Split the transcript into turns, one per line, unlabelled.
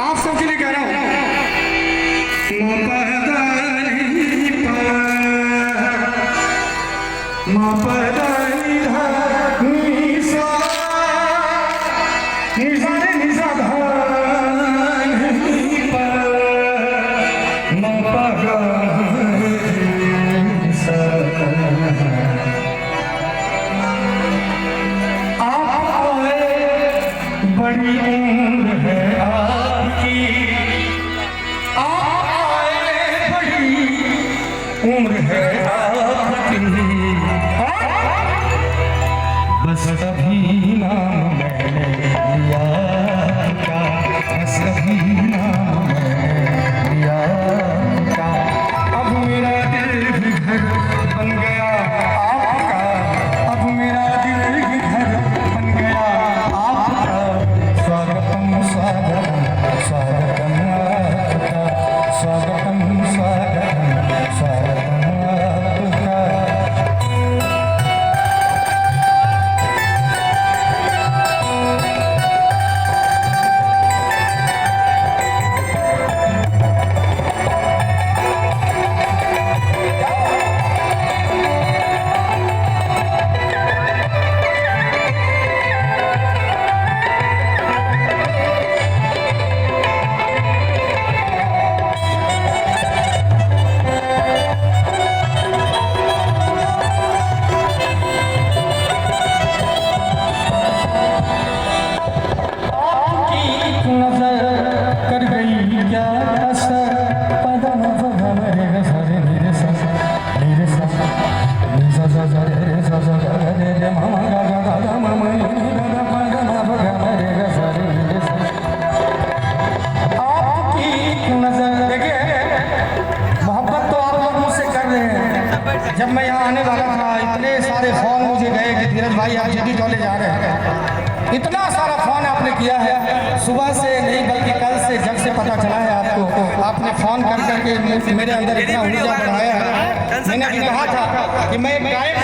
आप सबके लिए कह रहा हूं बड़ी उम्र है आपकी, आप आए बड़ी उम्र है आपकी, बस अभी नाम मैंने लिया का, बस अभी नाम मैंने लिया का, अब मेरा दिल भी घर बन गया आपका, अब मेरा दिल भी घर बन गया आपका, स्वागतम स्वागतम स्वागतम आपका, स्वागतम स्वागतम स्वागतम आपका। कर गई क्या असर पदम पदम रे सरे नीरे सा नीरे सा नी सा सा सा रे सा सा गा रे रे मामा गा गा गा गा मामा नी गा गा पदम पदम रे सरे नीरे सा। आपकी नजर देखिए, मोहब्बत तो आप लोग मुझसे कर रहे हैं। जब मैं यहाँ आने वाला था इतने सारे फोन मुझे गए कि धीरज भाई आप जल्दी टोले जा रहे हैं, इतना सारा फोन आपने किया है सुबह से नहीं बल्कि कल से, जब से पता चला है आपको, आपने फोन कर करके मेरे अंदर इतना ऊर्जा बढ़ाया है। मैंने भी कहा था कि मैं गायक